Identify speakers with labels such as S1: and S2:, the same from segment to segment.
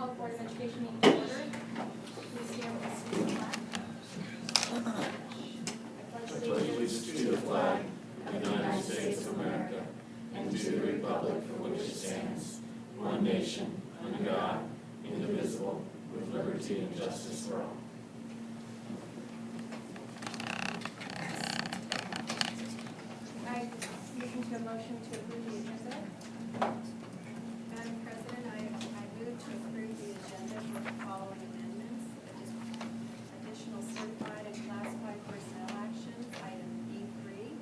S1: call the Board of Education meeting to order. Please stand with us to the flag.
S2: I pledge allegiance to the flag of the United States of America and to the republic for which it stands, one nation, under God, indivisible, with liberty and justice for all.
S1: I listen to a motion to approve the agenda.
S3: Madam President, I move to approve the agenda with the following amendments. Additional certified and classified personnel actions, item E3,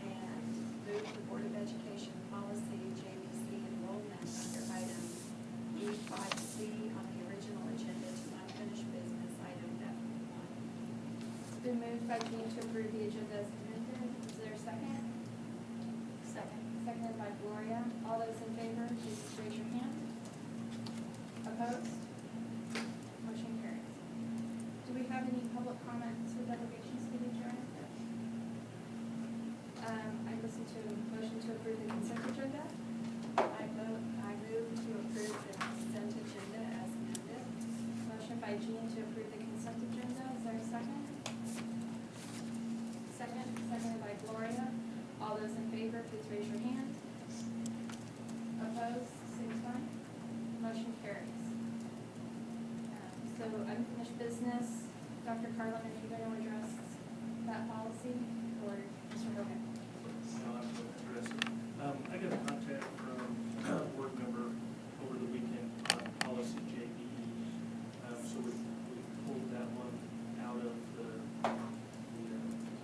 S3: and move the Board of Education policy JVC enrollment under item E5C on the original agenda to unfinished business, item F1.
S1: It's been moved by Jean to approve the agenda as amended. Is there a second? Second. Seconded by Gloria. All those in favor, please raise your hand. Opposed? Motion carries. Do we have any public comments or delegations to be joined? I listen to a motion to approve the consent agenda.
S3: I move to approve the consent agenda as amended.
S1: Motion by Jean to approve the consent agenda. Is there a second? Second. Seconded by Gloria. All those in favor, please raise your hand. Opposed? Same sign. Motion carries. So unfinished business, Dr. Carlin, if you're going to address that policy, or Mr. Hogan?
S4: I got a contact from a board member over the weekend on policy JBE. So we pulled that one out of the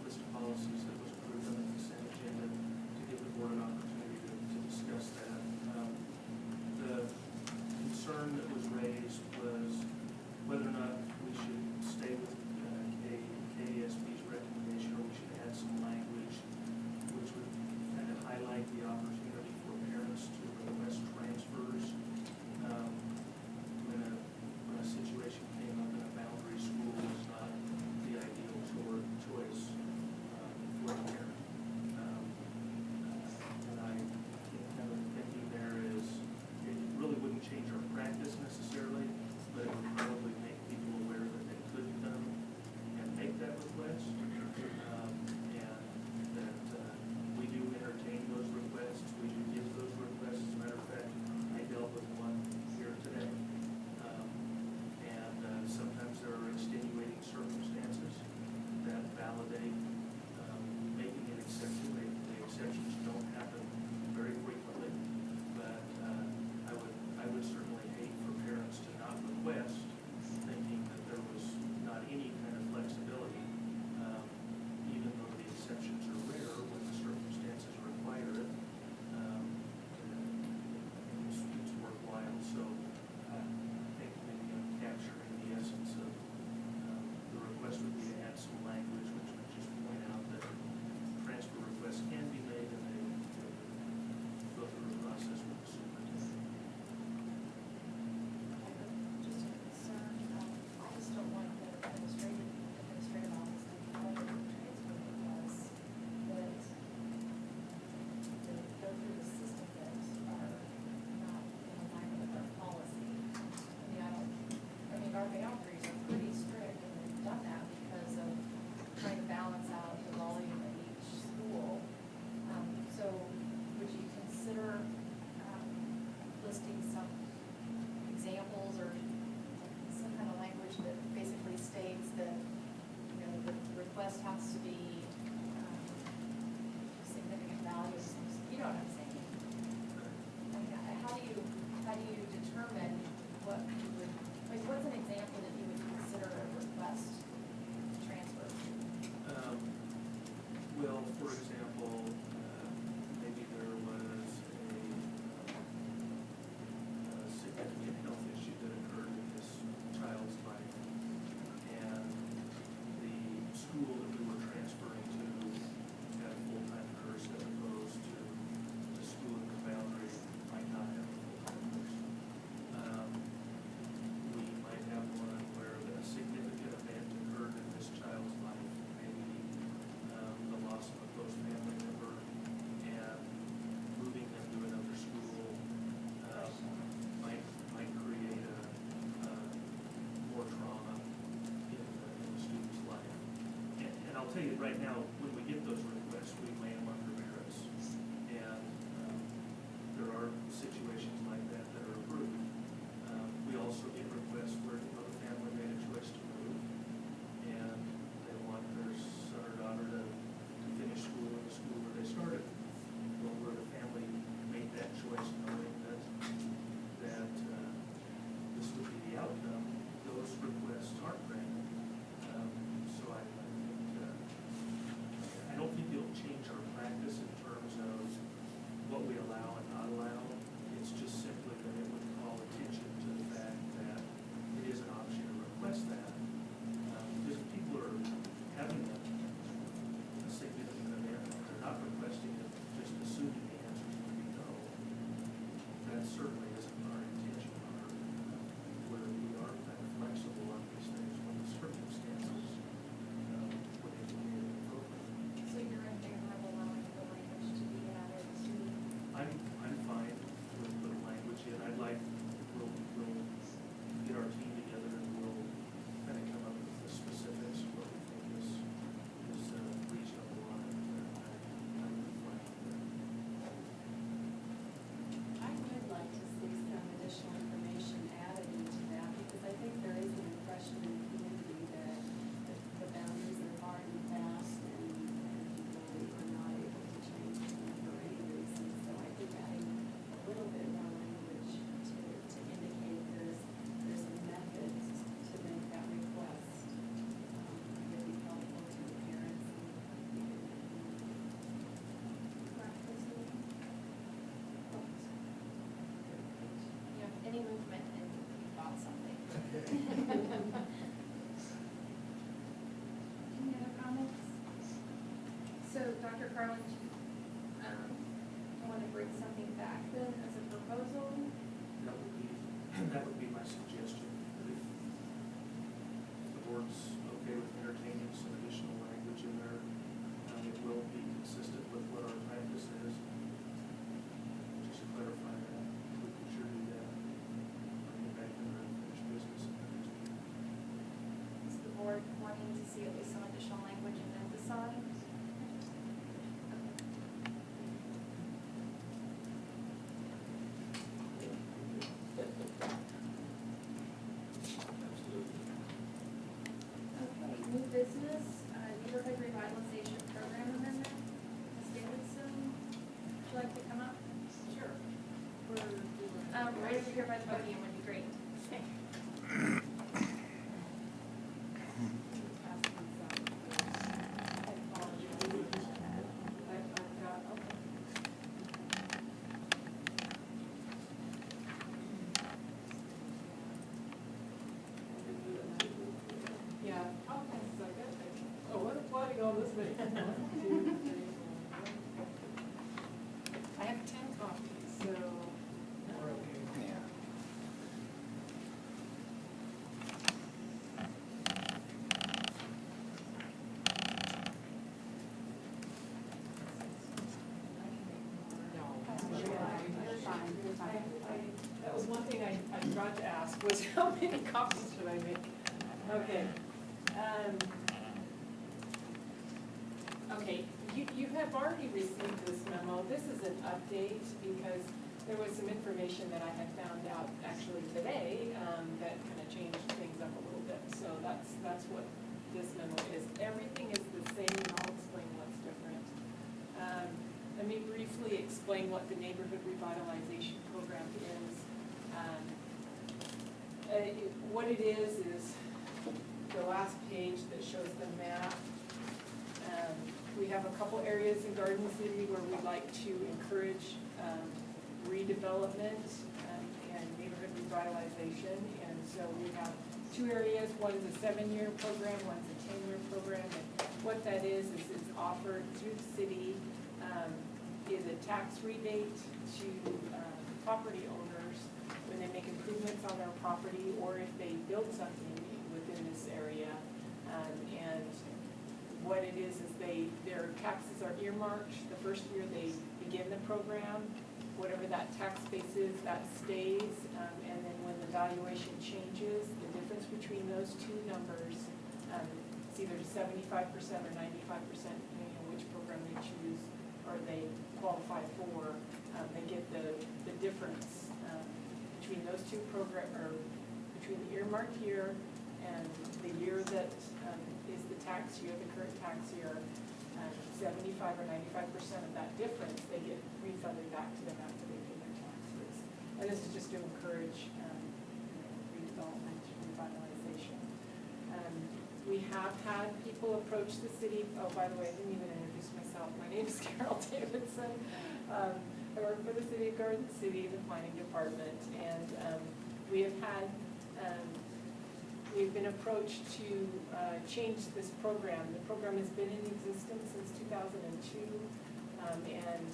S4: list of policies that was approved on the consent agenda to give the board an opportunity to discuss that. The concern that was raised was whether or not we should stay with KESB's recommendation, or we should add some language which would kind of highlight the opportunity for parents to request transfers when a situation came up in a boundary school was not the ideal choice for a parent. And I kind of thinking there is, it really wouldn't change our practice necessarily, but it would probably make people aware that they could come and make that request, and that we do entertain those requests, we do give those requests. As a matter of fact, I dealt with one here today, and sometimes there are extenuating circumstances that validate making an exception. The exceptions don't happen very frequently, but I would certainly hate for parents to not request, thinking that there was not any kind of flexibility, even though the exceptions are rare when the circumstances require it. It's worthwhile. So I think maybe I'm capturing the essence of the request would be to add some language which would just point out that transfer requests can be made and they go through a process with the superintendent.
S3: Just a concern, I just don't want the administrative office to follow the transfer requests that go through the system that are not in line with our policy. I mean, our boundaries are pretty strict, and we've done that because of trying to balance out the volume of each school. So would you consider listing some examples or some kind of language that basically states that, the request has to be significant value, you know what I'm saying? Like, how do you determine what you would, like, what's an example that you would consider a request transfer?
S4: Well, for example, maybe there was a significant health issue that occurred in this child's life, and the school that we were transferring to had a full-time nurse as opposed to the school in the boundary might not have a full-time nurse. We might have one where a significant event occurred in this child's life, maybe the loss of a close family I'll tell you right now, when we get those requests, we weigh them under merits. And there are situations like that that are approved. We also get requests where the family made a choice to move, and they want their son or daughter to finish school in the school where they started. Well, where the family made that choice knowing that this would be the outcome, those requests aren't granted. So I don't think it'll change our practice in terms of what we allow and not allow. It's just simply that it would call attention to the fact that it is an option to request that. Because if people are having a significant event, and they're not requesting it, just assuming the answer is going to be no, that certainly isn't our intention, where we are kind of flexible on these things when the circumstances would indicate it appropriate.
S3: So you're in favor of allowing the language to be added to?
S4: I'm fine with the language in. I'd like, we'll get our team together and we'll kind of come up with the specifics of what we think is reasonable on it. I would be fine with that.
S5: I would like to see some additional information added into that, because I think there is an impression in the community that the boundaries are hard and fast, and people are not able to change them for any reason. So I think adding a little bit more language to indicate there's a method to make that request would be helpful to the parents and the
S1: Any movement and you thought something. Any other comments? So Dr. Carlin, I want to bring something back then as a proposal.
S4: That would be my suggestion. If the board's okay with entertaining some additional language in there, it will be consistent with what our practice is. Just clarify that. We can sure do that. Bring it back in the unfinished business.
S1: Is the board wanting to see at least some additional language and then decide? Okay. Okay, new business, neighborhood revitalization program amendment. Ms. Davidson, would you like to come up?
S3: Sure.
S1: Right over here by the podium would be great. Okay.
S6: Yeah. Okay, so good. Oh, what a plotting all this way. 1, 2, 3, 4. I have 10 copies, so. We're okay. Yeah. That was one thing I forgot to ask, was how many copies should I make? Okay. Okay, you have already received this memo. This is an update because there was some information that I had found out actually today that kind of changed things up a little bit. So that's what this memo is. Everything is the same, and I'll explain what's different. Let me briefly explain what the neighborhood revitalization program is. What it is the last page that shows the map. We have a couple areas in Garden City where we'd like to encourage redevelopment and neighborhood revitalization. And so we have 2 areas. One is a 7-year program, one's a 10-year program. And what that is it's offered through the city is a tax rebate to property owners when they make improvements on their property or if they build something within this area. And what it is their taxes are earmarked. The first year they begin the program, whatever that tax base is, that stays. And then when the valuation changes, the difference between those two numbers it's either 75% or 95%, depending on which program they choose or they qualify for. They get the difference between those two or between the earmarked year and the year that is the tax year, the current tax year. 75 or 95% of that difference, they get refunded back to them after they pay their taxes. And this is just to encourage redevelopment, revitalization. We have had people approach the city. Oh, by the way, I didn't even introduce myself. My name is Carol Davidson. I work for the City of Garden City, the planning department, and we have had we've been approached to change this program. The program has been in existence since 2002, and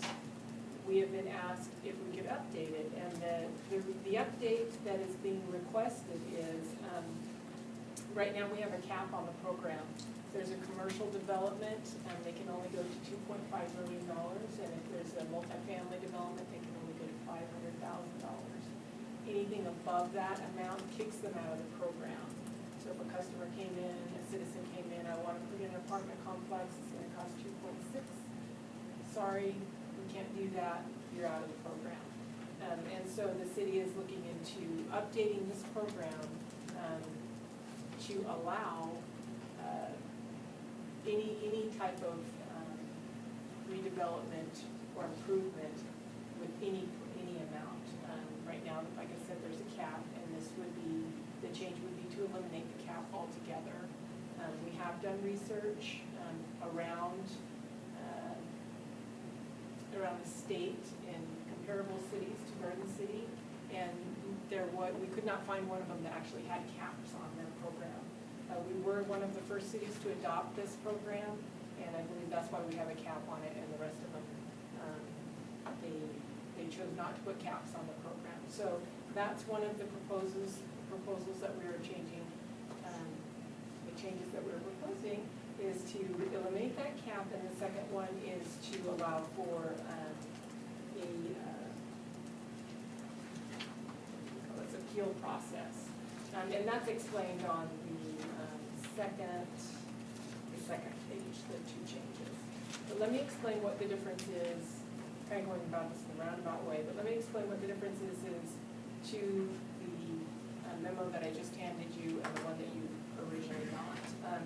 S6: we have been asked if we could update it. And the update that is being requested is, right now we have a cap on the program. There's a commercial development, and they can only go to $2.5 million, and if there's a multifamily development, they can only go to $500,000. Anything above that amount kicks them out of the program. So if a customer came in, a citizen came in, I want to put in an apartment complex, it's going to cost 2.6. Sorry, we can't do that, you're out of the program. And so the city is looking into updating this program to allow any type of redevelopment or improvement with any amount. Right now, like I said, there's a cap, and this would be, the change would be to eliminate the cap altogether. We have done research around the state in comparable cities to Garden City, and we could not find one of them that actually had caps on their program. We were one of the first cities to adopt this program, and I believe that's why we have a cap on it, and the rest of them, they chose not to put caps on the program. So that's one of the proposals that we are changing. The changes that we're proposing is to eliminate that cap, and the second one is to allow for appeal process. And that's explained on the second page, the two changes. But let me explain what the difference is, kind of going about this in a roundabout way, but let me explain what the difference is to the memo that I just handed you and the one that you originally got.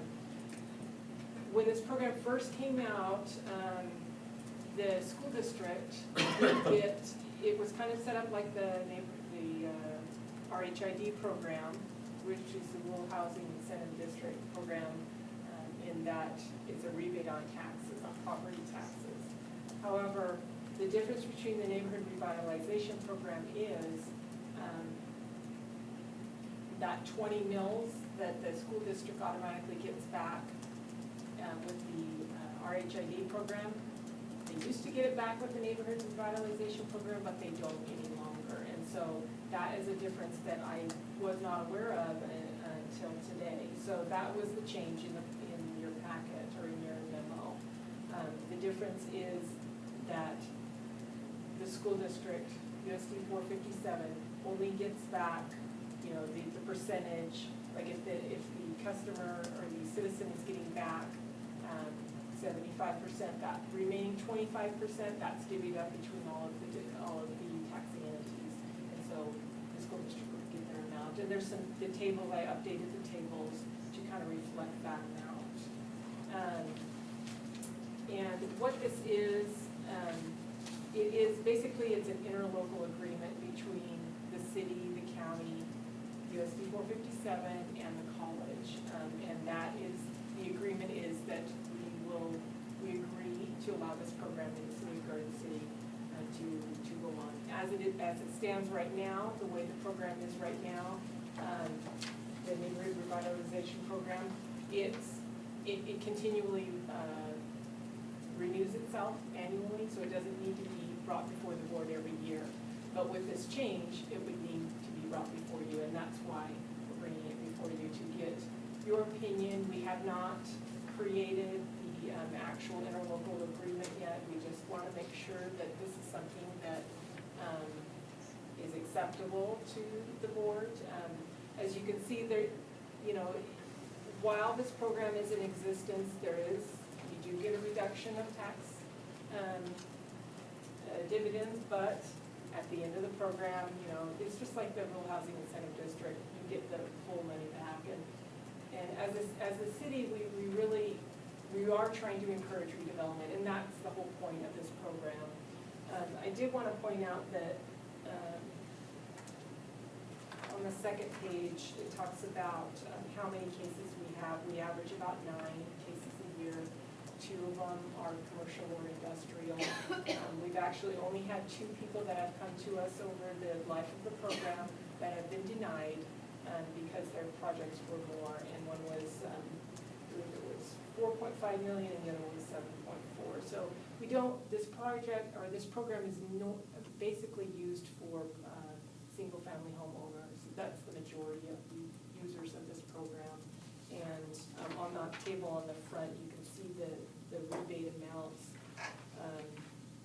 S6: When this program first came out, the school district it was kind of set up like the RHID program, which is the Rural Housing Incentive District program, in that it's a rebate on taxes, on property taxes. However, the difference between the neighborhood revitalization program is that 20 mills that the school district automatically gets back with the RHID program. They used to get it back with the neighborhood revitalization program, but they don't any longer. And so that is a difference that I was not aware of until today. So that was the change in your packet or in your memo. The difference is that the school district, USD-457, only gets back, the percentage, like if the customer or the citizen is getting back 75%, that remaining 25%, that's divvied up between all of the taxing entities. And so the school district would get their amount. And there's the tables, I updated the tables to kind of reflect that amount. And what this is, it is basically, it's an interlocal agreement between the city, the county, USD-457, and the college. And that is, the agreement is that we agree to allow this program in the city of Garden City to go on. As it stands right now, the way the program is right now, the neighborhood revitalization program, it continually renews itself annually, so it doesn't need to be brought before the board every year. But with this change, it would need to be brought before you, and that's why we're bringing it before you to get your opinion. We have not created the actual interlocal agreement yet. We just want to make sure that this is something that is acceptable to the board. As you can see, there, while this program is in existence, you do get a reduction of tax dividends, but at the end of the program, it's just like the rural housing incentive district, you get the full money back. And as a city, we are trying to encourage redevelopment, and that's the whole point of this program. I did want to point out that on the second page, it talks about how many cases we have. We average about 9 cases a year. 2 of them are commercial or industrial. We've actually only had 2 people that have come to us over the life of the program that have been denied because their projects were more, and one was, I believe it was 4.5 million and the other one was 7.4. So this program is basically used for single-family homeowners. That's the majority of the users of this program. And on that table on the front, you can see the rebate amounts.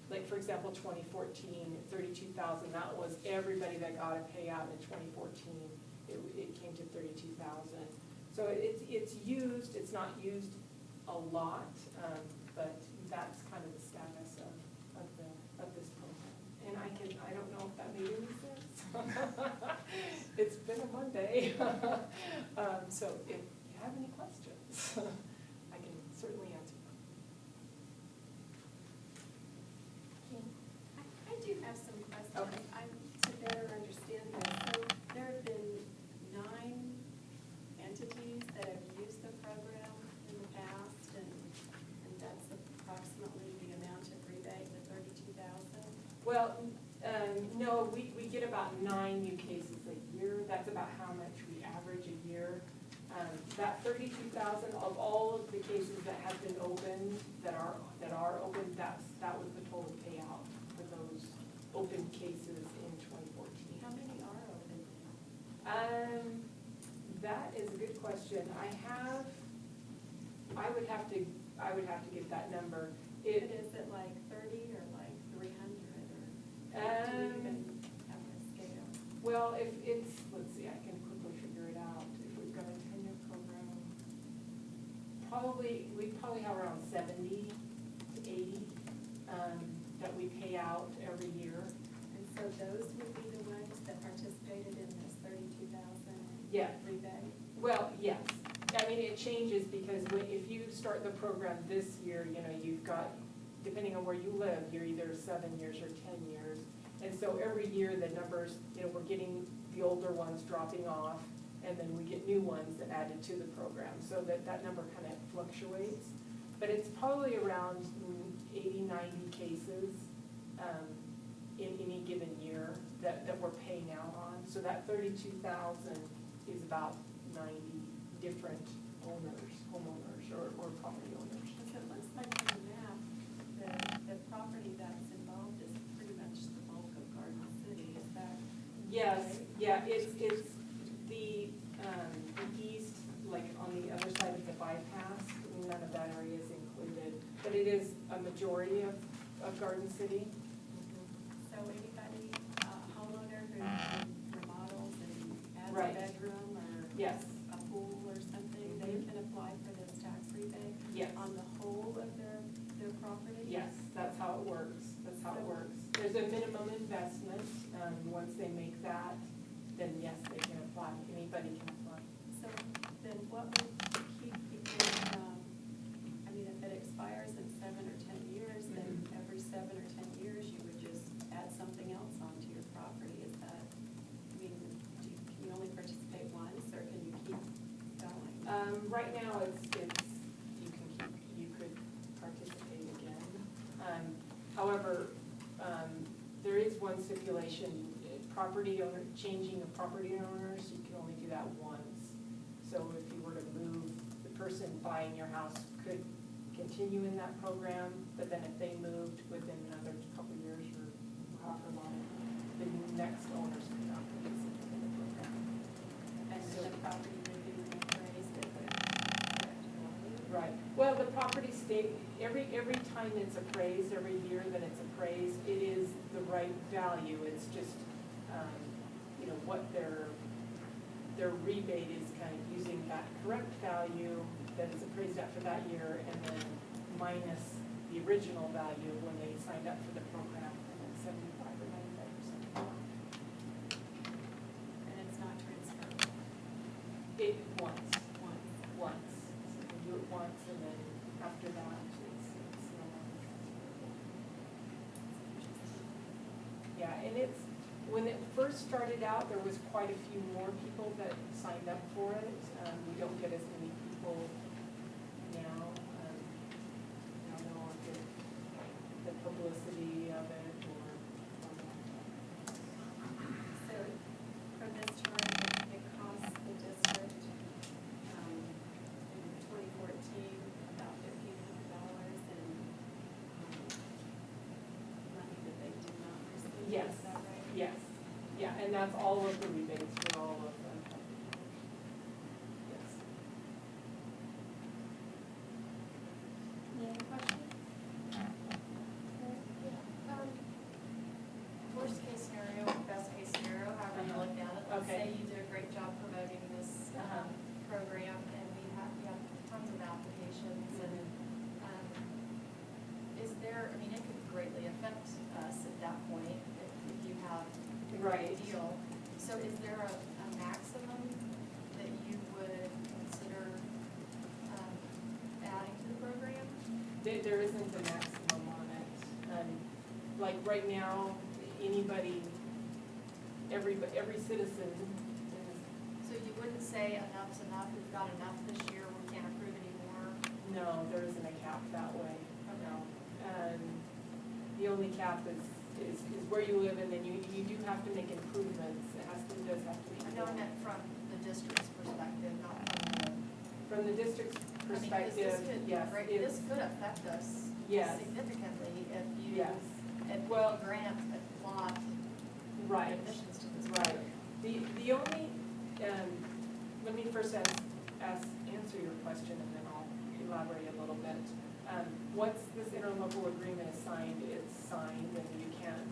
S6: Like for example, 2014, 32,000. That was everybody that got a payout in 2014. It came to 32,000. So it's used. It's not used a lot, but that's kind of the status of this program. And I don't know if that made any sense. It's been a Monday. So if you have any questions, I can certainly answer them.
S5: I do have some questions.
S6: Okay.
S5: To better understand this, so there have been 9 entities that have used the program in the past, and that's approximately the amount of rebate, the 32,000?
S6: Well, no, we get about 9 new cases a year. That's about how much we average a year. That 32,000 of all of the cases that have been opened, that are open, that was the total payout for those open cases in 2014.
S5: How many are open?
S6: That is a good question. I would have to get that number.
S5: Is it like 30 or like 300 or do you even have a scale?
S6: Well, if it's, let's see, I can quickly figure it out. If we've got a 10-year program, we probably have around 70 to 80 that we pay out every year.
S5: And so those would be the ones that participated in this 32,000
S6: Yeah.
S5: rebate?
S6: Well, yes. I mean, it changes because if you start the program this year, you've got, depending on where you live, you're either 7 years or 10 years. And so every year the numbers, we're getting the older ones dropping off, and then we get new ones that added to the program. So that number kind of fluctuates. But it's probably around 80, 90 cases in any given year that we're paying out on. So that 32,000 is about 90 different homeowners or property owners.
S5: Because it looks like from the map, the property that's involved is pretty much the bulk of Garden City, is that?
S6: Yes,
S5: right?
S6: yeah, it's the east, like on the other side of the bypass, none of that area is included. But it is a majority of Garden City.
S5: So anybody, homeowner who remodels and adds a
S6: Right.
S5: bedroom or
S6: Yes.
S5: a pool or something, they can apply for this tax rebate?
S6: Yes.
S5: On the whole of their property?
S6: Yes, that's how it works. That's how it works. There's a minimum investment. Once they make that, then yes, they can apply. Anybody can apply.
S5: So then what would keep people from, if it expires in 7 or 10 years, then every 7 or 10 years, you would just add something else onto your property? Is that, can you only participate once, or can you keep going?
S6: Right now, you could participate again. However, there is one stipulation, changing of property owners, you can only do that once. So if you were to move, the person buying your house could continue in that program, but then if they moved within another couple of years or however long, the next owners could not participate in the program.
S5: And then the property would be reappraised if it.
S6: Right. Well, the property every time it's appraised, every year that it's appraised, it is the right value. It's just, what their rebate is kind of using that correct value that is appraised at for that year, and then minus the original value of when they signed up for the program, and then 75 or 95% more.
S5: And it's not transferable.
S6: It once. So you do it once, and then after that, it's no longer transferable. Yeah, and when it first started out, there was quite a few more people that signed up for it. We don't get as many people now. I don't know if it's the publicity of it or
S5: So for this term, it costs the district, in 2014, about $1,500 in money that they did not receive.
S6: Yes.
S5: Is that right?
S6: yes, yeah, and that's all of the rebates for all of them. Yes.
S1: Any other questions?
S3: Worst case scenario, best case scenario, however you look at it. Let's
S6: Okay.
S3: say you did a great job promoting this program, and we have tons of applications, and is there, I mean, it could greatly affect us at that point if you have a great
S6: Right.
S3: deal. So is there a maximum that you would consider adding to the program?
S6: There isn't a maximum on it. Like right now, anybody, every citizen is,
S3: So you wouldn't say enough's enough, we've got enough this year, we can't approve anymore?
S6: no, there isn't a cap that way, no. The only cap is where you live, and then you do have to make improvements. It does have to be.
S3: I know I meant from the district's perspective, not
S6: From the district's
S3: from the,
S6: perspective, yes.
S3: this could affect us
S6: Yes.
S3: significantly if you,
S6: Yes,
S3: if
S6: Well-
S3: you grant a lot
S6: right,
S3: admissions to this
S6: right.
S3: program.
S6: The only, let me first answer your question, and then I'll elaborate a little bit. Once this interlocal agreement is signed, it's signed, and you can't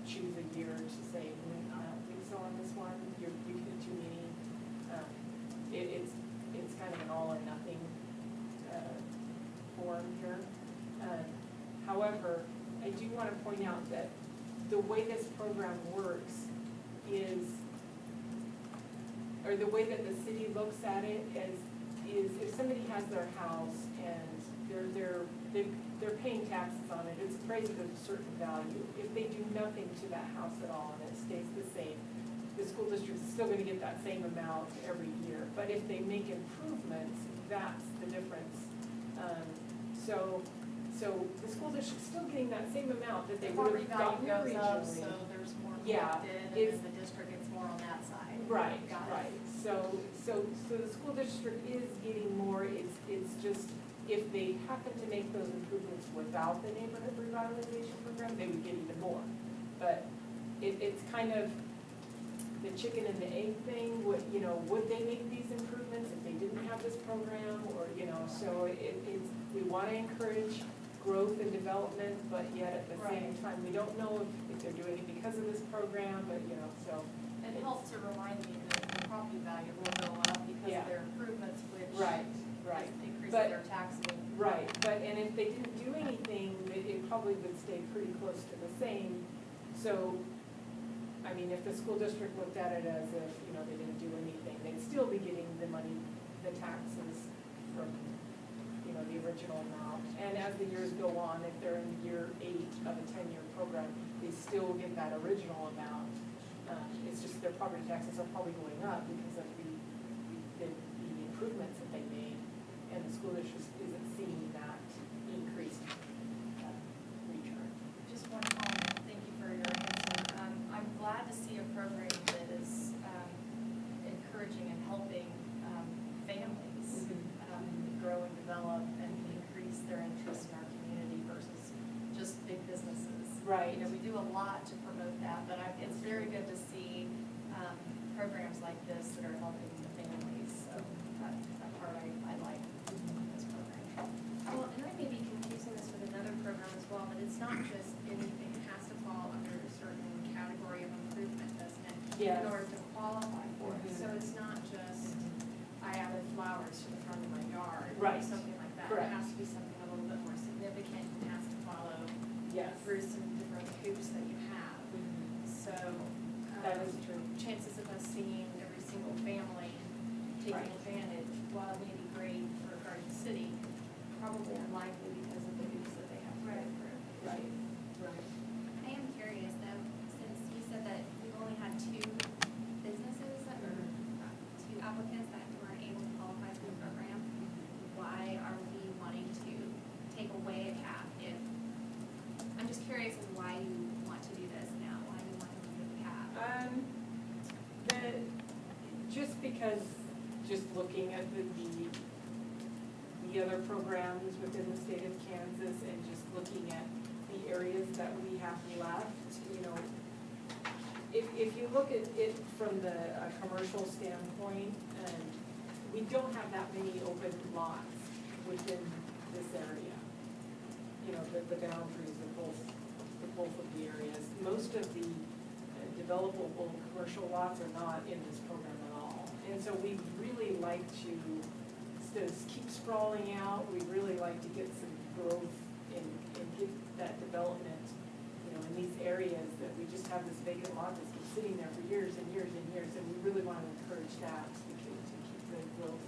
S6: choose a year to say, I don't think so on this one, you can do too many. It's kind of an all or nothing form here. However, I do want to point out that the way this program works is, or the way that the city looks at it is if somebody has their house and they're paying taxes on it, it's appraised at a certain value. If they do nothing to that house at all and it stays the same, the school district is still gonna get that same amount every year. But if they make improvements, that's the difference. So the school district's still getting that same amount that they
S3: The
S6: would
S3: property
S6: have
S3: value
S6: gotten
S3: goes up,
S6: originally.
S3: so there's more
S6: Yeah,
S3: collected, and
S6: it's-
S3: then the district gets more on that side.
S6: Right,
S3: Got it.
S6: right. So the school district is getting more, it's just, if they happen to make those improvements without the neighborhood revitalization program, they would get even more. But it's kind of the chicken and the egg thing, would they make these improvements if they didn't have this program, or, so it's, we want to encourage growth and development, but yet at the same
S3: Right.
S6: time, we don't know if they're doing it because of this program, but, so.
S3: It helps to remind me that the property value will go up because
S6: Yeah.
S3: of their improvements, which
S6: Right.
S3: increases
S6: But-
S3: their taxable.
S6: Right, and if they didn't do anything, it probably would stay pretty close to the same. So, I mean, if the school district looked at it as if, they didn't do anything, they'd still be getting the money, the taxes from, the original amount. And as the years go on, if they're in year 8 of a 10-year program, they still get that original amount. It's just their property taxes are probably going up because of the improvements that they made, and the school district isn't seeing that increased return.
S3: Just one comment, thank you for your answer. I'm glad to see a program that is encouraging and helping families grow and develop and increase their interest in our community versus just big businesses.
S6: Right.
S3: We do a lot to promote that, but it's very good to see programs like this that are helping the families. So that part I like this program.
S1: Well, and I may be confusing this with another program as well, but it's not just anything has to fall under a certain category of improvement, doesn't it?
S6: Yes.
S1: In order to qualify for it. So it's not just, I added flowers to the front of my yard, or
S6: Right.
S1: something like that.
S6: Correct.
S1: It has to be something a little bit more significant, and has to follow
S6: Yes.
S1: through some different hoops that you have. So,
S6: That is true.
S1: chances of us seeing every single family taking
S6: Right.
S1: advantage, while it may be great for Garden City, probably unlikely because of the hoops that they have to go
S5: Right.
S1: through.
S6: Right, right.
S5: I am curious though, since you said that we've only had two businesses that were, two applicants that weren't able to qualify for the program, why are we wanting to take away a cap if, I'm just curious as why you want to do this now, why you want to remove the cap?
S6: Just because, just looking at the other programs within the state of Kansas and just looking at the areas that we have left, you know, if you look at it from the commercial standpoint, we don't have that many open lots within this area. You know, the boundaries of both of the areas. Most of the developable commercial lots are not in this program at all. And so we really like to, instead of keep sprawling out, we really like to get some growth and get that development, you know, in these areas that we just have this vacant lot that's been sitting there for years and years and years, and we really want to encourage that to keep the growth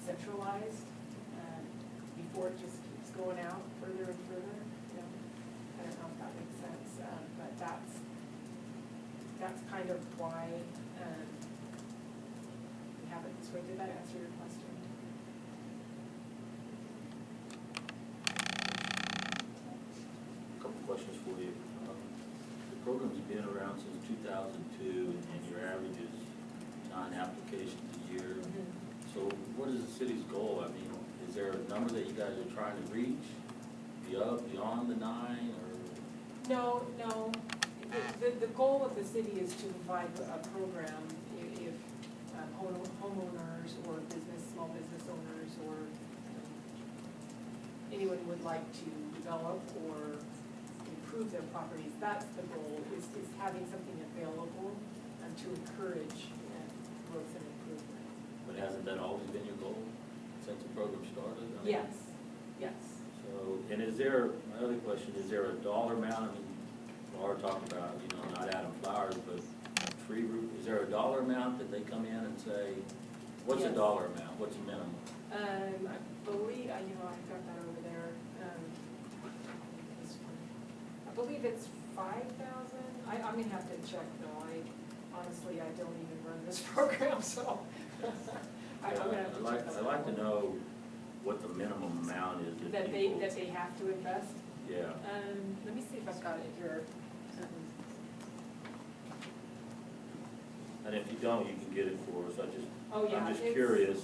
S6: centralized before it just keeps going out further and further. You know, I don't know if that makes sense, but that's kind of why we have it this way. Did that answer your question?
S2: A couple questions for you. The program's been around since 2002, and your average is 9 applications a year. So what is the city's goal? I mean, is there a number that you guys are trying to reach, beyond the 9, or?
S6: No. The goal of the city is to provide a program if homeowners or small business owners or anyone would like to develop or improve their properties. That's the goal, is having something available to encourage growth and improvement.
S2: But hasn't that always been your goal since the program started? I mean,
S6: Yes.
S2: So, and is there, my other question, is there a dollar amount? I mean, Laura talked about, you know, not adding flowers, but tree root. Is there a dollar amount that they come in and say, what's a
S6: Yes.
S2: dollar amount? What's a minimum?
S6: I believe, I've got that over there. This one. I believe it's 5,000. I'm gonna have to check though. Honestly, I don't even run this program, so. I'm gonna have to check that
S2: I'd like to know what the minimum amount is
S6: That
S2: people.
S6: they have to invest.
S2: Yeah.
S6: Let me see if I've got it here.
S2: And if you don't, you can get it for us.
S6: Oh, yeah,
S2: I'm just
S6: it's-
S2: curious.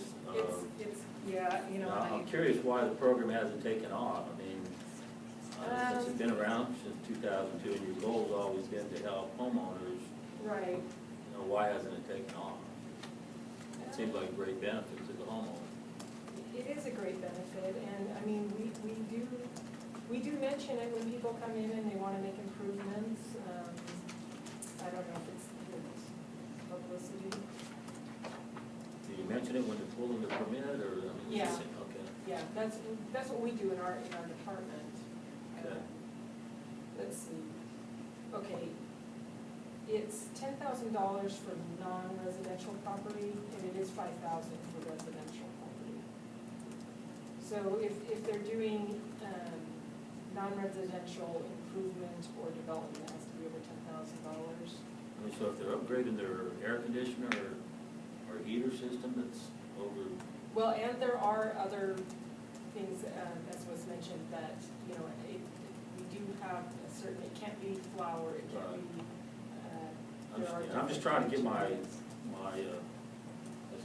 S6: Yeah, you know.
S2: I'm curious why the program hasn't taken off. I mean, since it's been around since 2002, and your goal's always been to help homeowners,
S6: Right.
S2: you know, why hasn't it taken off? It seems like a great benefit to the homeowner.
S6: It is a great benefit, and I mean, we do mention it when people come in and they want to make improvements. I don't know if it's publicity.
S2: Do you mention it when you're pulling the permit, or, I mean,
S6: Yeah.
S2: Okay.
S6: Yeah, that's what we do in our department.
S2: Okay.
S6: Let's see. Okay, it's $10,000 for non-residential property, and it is $5,000 for residential property. So if they're doing non-residential improvement or development, it has to be over $10,000.
S2: I mean, so if they're upgrading their air conditioner or heater system, it's over.
S6: Well, and there are other things, as was mentioned, that, you know, we do have a certain, it can't be flour, it can't be, there are
S2: I'm just trying to get my,
S6: different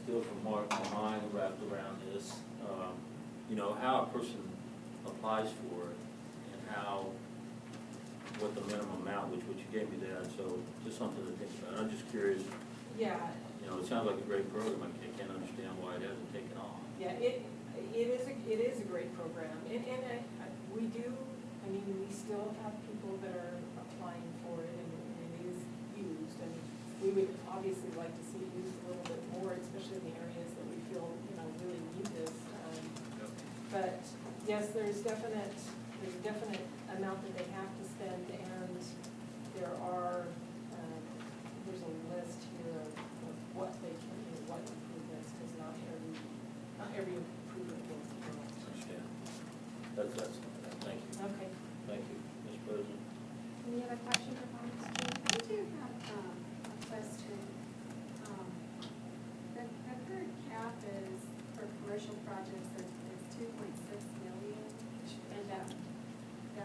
S2: still from my mind wrapped around this. You know, how a person applies for it and what the minimum amount, which you gave me that, so just something to think about. I'm just curious,
S6: Yeah,
S2: you know, it sounds like a great program. I can't understand why it hasn't taken off.
S6: yeah, it is a great program, and we do, I mean, we still have people that are applying for it, and it is used. I mean, would obviously like to see it used a little bit more, especially in the areas that we feel, really need this. But yes, there's a definite amount that they have to spend, and there's a list here of what they can, what improvements, because not every improvement will count.
S2: Understand. That's, thank you.
S6: Okay.
S2: Thank you, Mr. President.
S1: Any other questions or comments?
S5: I do have a question. The current cap is, for commercial projects, is 2.6 million, and that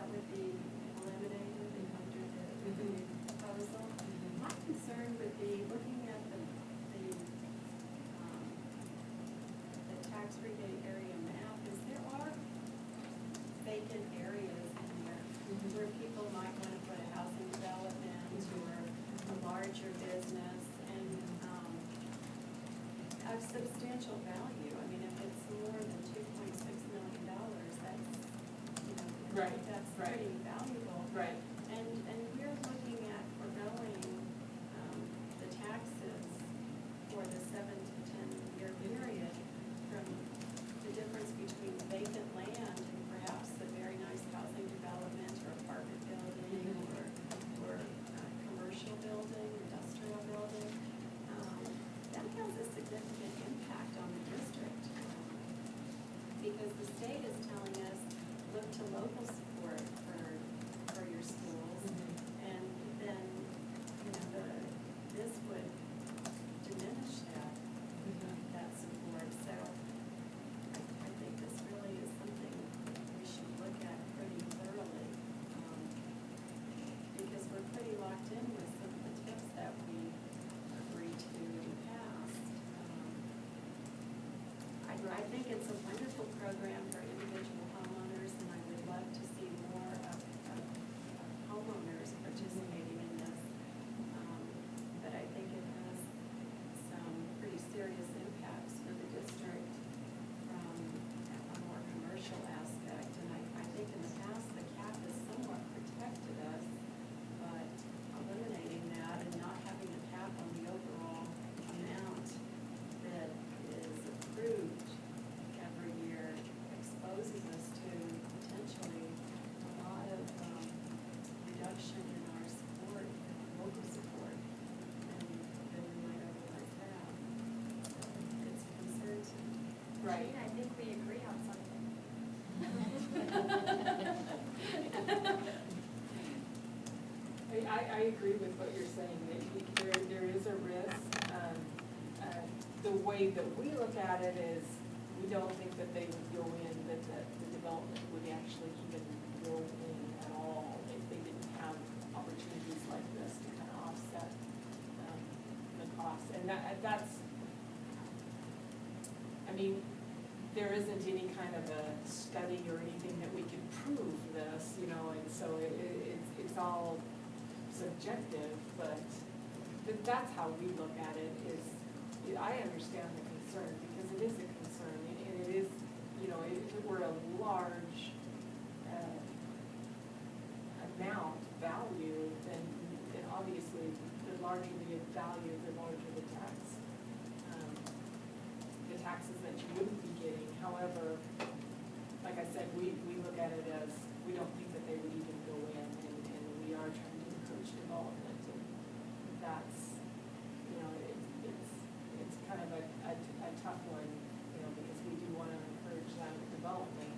S5: would be eliminated under the new proposal. My concern would be looking at the tax rebate area map, is there are vacant areas in there where people might want to put a housing development or a larger business and have substantial value. I mean, if it's more than $2.6 million, that's,
S6: Right,
S5: that's
S6: right.
S5: pretty valuable.
S6: Right.
S5: And we're looking at foregoing the taxes for the 7 to 10 year period from the difference between vacant land and perhaps a very nice housing development or apartment building or commercial building, industrial building. That has a significant impact on the district because the state is telling us, look to local support for your schools. And then, this would diminish that support. So I think this really is something we should look at pretty thoroughly. Because we're pretty locked in with some of the tips that we agreed to in the past. I think it's a wonderful program for individual homeowners, and I would love to see more of homeowners participating in this. But I think it has some pretty serious impacts for the district from a more commercial aspect. And I think in the past, the cap has somewhat protected us, but eliminating that and not having a cap on the overall amount that is approved every year exposes us to potentially a lot of reduction in our support, local support, than we might otherwise have. So it's a concern to me.
S6: Right.
S1: Gina, I think we agree on something.
S6: I agree with what you're saying, that there is a risk. The way that we look at it is, we don't think that they would go in, that the development would actually even go in at all if they didn't have opportunities like this to kind of offset the cost. And that's, I mean, there isn't any kind of a study or anything that we can prove this, and so it's all subjective, but that's how we look at it. I understand the concern, because it is a concern, and it is, if it were a large amount value, then obviously the larger the value, the larger the taxes that you wouldn't be getting. However, like I said, we look at it as, we don't think that they would even go in, and we are trying to encourage development, and that's, it's kind of a tough one, because we do want to encourage that development,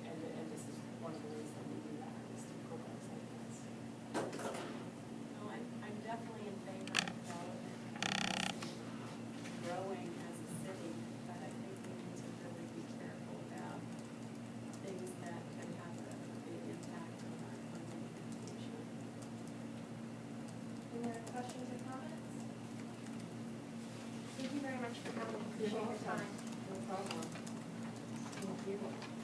S6: and this is one of the ways that we do that, is through programs like this.
S5: Well, I'm definitely in favor of development and growing as a city, but I think we need to really be careful about things that can have a big impact on our future.
S1: Any other questions or comments? Thank you very much for coming. Appreciate your time.
S6: No problem. Thank you.